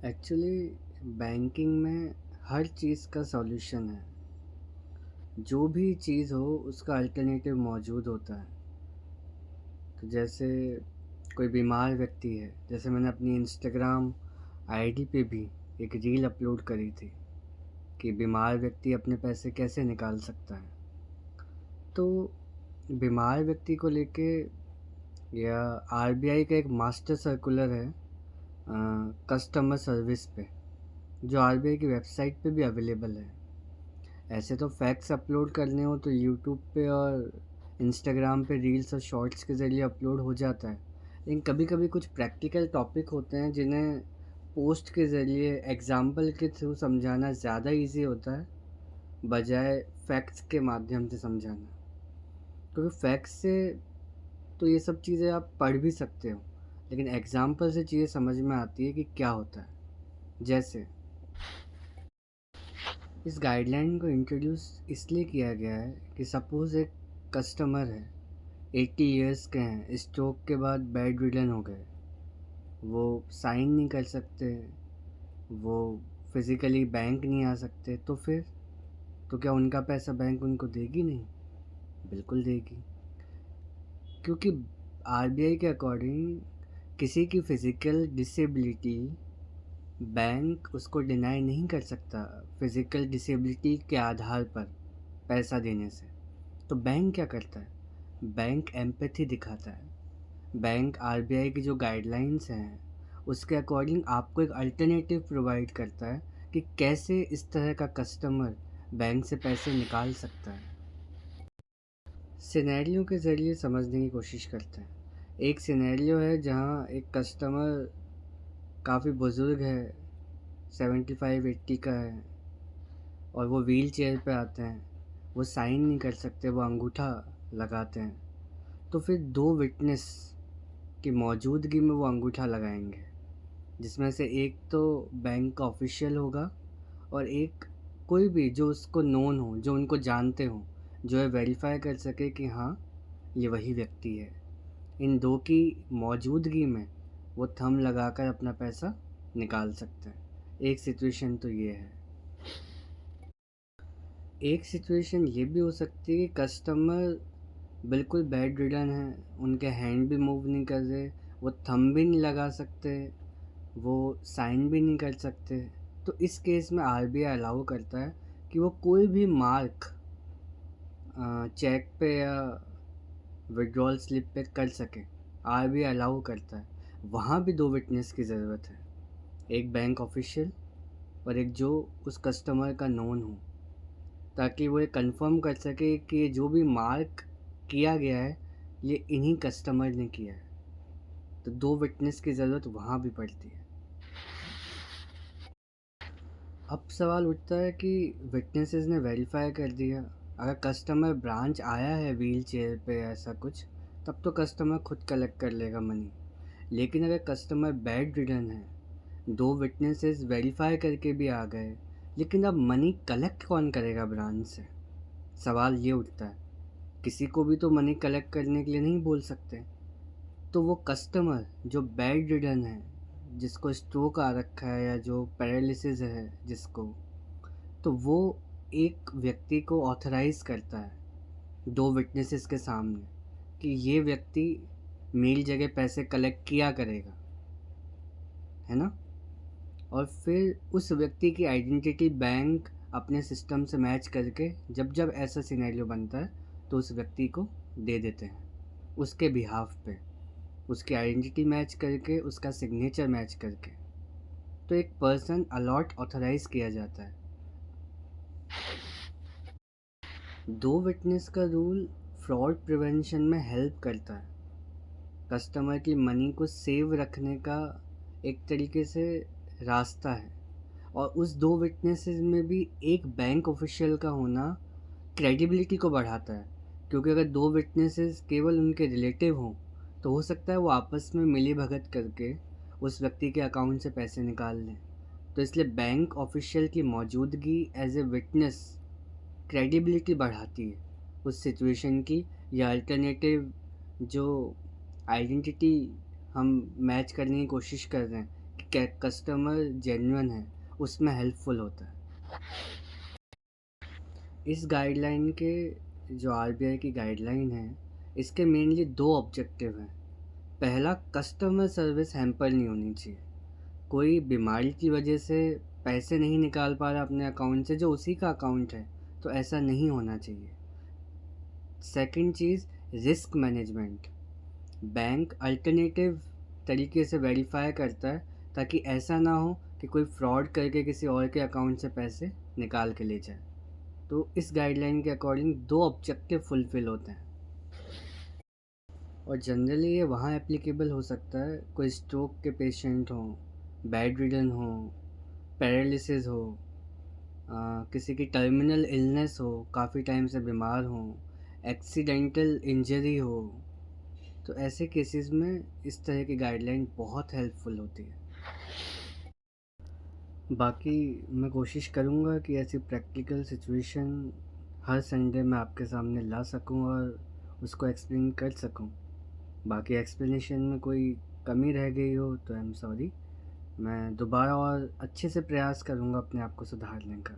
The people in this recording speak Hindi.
एक्चुअली बैंकिंग में हर चीज़ का सॉल्यूशन है। जो भी चीज़ हो उसका अल्टरनेटिव मौजूद होता है। तो जैसे कोई बीमार व्यक्ति है, जैसे मैंने अपनी इंस्टाग्राम आईडी पे भी एक रील अपलोड करी थी कि बीमार व्यक्ति अपने पैसे कैसे निकाल सकता है। तो बीमार व्यक्ति को लेके या आरबीआई का एक मास्टर सर्कुलर है कस्टमर सर्विस पे, जो आरबीआई की वेबसाइट पे भी अवेलेबल है। ऐसे तो फैक्ट्स अपलोड करने हो तो यूट्यूब पे और इंस्टाग्राम पे रील्स और शॉर्ट्स के ज़रिए अपलोड हो जाता है, लेकिन कभी कभी कुछ प्रैक्टिकल टॉपिक होते हैं जिन्हें पोस्ट के ज़रिए एग्जाम्पल के थ्रू समझाना ज़्यादा इजी होता है बजाय फैक्ट्स के माध्यम से समझाना। क्योंकि फैक्ट्स से तो ये सब चीज़ें आप पढ़ भी सकते हो, लेकिन एग्जाम्पल से चीज़ें समझ में आती है कि क्या होता है। जैसे इस गाइडलाइन को इंट्रोड्यूस इसलिए किया गया है कि सपोज़ एक कस्टमर है, 80 इयर्स के हैं, स्ट्रोक के बाद बेड रिडन हो गए, वो साइन नहीं कर सकते, वो फिज़िकली बैंक नहीं आ सकते, तो फिर तो क्या उनका पैसा बैंक उनको देगी नहीं? बिल्कुल देगी। क्योंकि आरबीआई के अकॉर्डिंग किसी की फ़िज़िकल डिसेबिलिटी बैंक उसको डिनाई नहीं कर सकता फिज़िकल डिसेबिलिटी के आधार पर पैसा देने से। तो बैंक क्या करता है? बैंक एम्पैथी दिखाता है। बैंक आरबीआई की जो गाइडलाइंस हैं उसके अकॉर्डिंग आपको एक अल्टरनेटिव प्रोवाइड करता है कि कैसे इस तरह का कस्टमर बैंक से पैसे निकाल सकता है। सिनेरियो के ज़रिए समझने की कोशिश करते हैं। एक सिनेरियो है जहाँ एक कस्टमर काफ़ी बुज़ुर्ग है, 75-80 का है, और वो व्हील चेयर पे आते हैं, वो साइन नहीं कर सकते, वो अंगूठा लगाते हैं। तो फिर दो विटनेस की मौजूदगी में वो अंगूठा लगाएंगे, जिसमें से एक तो बैंक का ऑफिशियल होगा और एक कोई भी जो उसको नोन हो, जो उनको जानते हो, जो है वेरीफाई कर सके कि हाँ ये वही व्यक्ति है। इन दो की मौजूदगी में वो थंब लगाकर अपना पैसा निकाल सकते हैं। एक सिचुएशन तो ये है। एक सिचुएशन ये भी हो सकती है कि कस्टमर बिल्कुल बेड रिडन है, उनके हैंड भी मूव नहीं कर रहे, वो थंब भी नहीं लगा सकते, वो साइन भी नहीं कर सकते। तो इस केस में आरबीआई अलाउ करता है कि वो कोई भी मार्क चेक पे या विड्रॉल स्लिप पे कर सके। आरबीआई अलाउ करता है। वहाँ भी दो विटनेस की ज़रूरत है, एक बैंक ऑफिशियल और एक जो उस कस्टमर का नोन हो, ताकि वो ये कंफर्म कर सके कि जो भी मार्क किया गया है ये इन्हीं कस्टमर ने किया है। तो दो विटनेस की ज़रूरत वहाँ भी पड़ती है। अब सवाल उठता है कि विटनेसेस ने वेरीफाई कर दिया, अगर कस्टमर ब्रांच आया है व्हील चेयर पे ऐसा कुछ, तब तो कस्टमर खुद कलेक्ट कर लेगा मनी। लेकिन अगर कस्टमर बेड रिडन है, दो विटनेसेस वेरीफाई करके भी आ गए, लेकिन अब मनी कलेक्ट कौन करेगा ब्रांच से? सवाल ये उठता है। किसी को भी तो मनी कलेक्ट करने के लिए नहीं बोल सकते। तो वो कस्टमर जो बेड रिडन है, जिसको स्ट्रोक आ रखा है या जो पैरालिसिस है जिसको, तो वो एक व्यक्ति को ऑथराइज़ करता है दो विटनेसेस के सामने कि ये व्यक्ति मेरी जगह पैसे कलेक्ट किया करेगा, है ना? और फिर उस व्यक्ति की आइडेंटिटी बैंक अपने सिस्टम से मैच करके जब जब ऐसा सिनेरियो बनता है तो उस व्यक्ति को दे देते हैं उसके बिहाफ पे, उसकी आइडेंटिटी मैच करके, उसका सिग्नेचर मैच करके। तो एक पर्सन अलॉट ऑथराइज किया जाता है। दो विटनेस का रूल फ्रॉड प्रिवेंशन में हेल्प करता है। कस्टमर की मनी को सेव रखने का एक तरीके से रास्ता है। और उस दो विटनेसेस में भी एक बैंक ऑफिशियल का होना क्रेडिबिलिटी को बढ़ाता है, क्योंकि अगर दो विटनेसेस केवल उनके रिलेटिव हों तो हो सकता है वो आपस में मिली भगत करके उस व्यक्ति के अकाउंट से पैसे निकाल लें। तो इसलिए बैंक ऑफिशियल की मौजूदगी एज ए विटनेस क्रेडिबिलिटी बढ़ाती है उस सिचुएशन की, या अल्टरनेटिव जो आइडेंटिटी हम मैच करने की कोशिश कर रहे हैं कि कस्टमर जेन्युइन है, उसमें हेल्पफुल होता है। इस गाइडलाइन के जो आरबीआई की गाइडलाइन है, इसके मेनली 2 ऑब्जेक्टिव हैं। पहला, कस्टमर सर्विस हैम्पर नहीं होनी चाहिए। कोई बीमारी की वजह से पैसे नहीं निकाल पा रहा अपने अकाउंट से जो उसी का अकाउंट है, तो ऐसा नहीं होना चाहिए। सेकंड चीज़, रिस्क मैनेजमेंट। बैंक अल्टरनेटिव तरीके से वेरीफाई करता है ताकि ऐसा ना हो कि कोई फ्रॉड करके किसी और के अकाउंट से पैसे निकाल के ले जाए। तो इस गाइडलाइन के अकॉर्डिंग 2 ऑब्जेक्टिव फुलफ़िल होते हैं। और जनरली ये वहाँ एप्लीकेबल हो सकता है कोई स्ट्रोक के पेशेंट हों, बेड रिडन हों, पैरालिसिस हो, किसी की टर्मिनल इलनेस हो, काफ़ी टाइम से बीमार हों, एक्सीडेंटल इंजरी हो, तो ऐसे केसेस में इस तरह की गाइडलाइन बहुत हेल्पफुल होती है। बाकी मैं कोशिश करूँगा कि ऐसी प्रैक्टिकल सिचुएशन हर संडे मैं आपके सामने ला सकूँ और उसको एक्सप्लेन कर सकूँ। बाकी एक्सप्लेनेशन में कोई कमी रह गई हो तो आई एम सॉरी। मैं दोबारा और अच्छे से प्रयास करूँगा अपने आप को सुधारने का।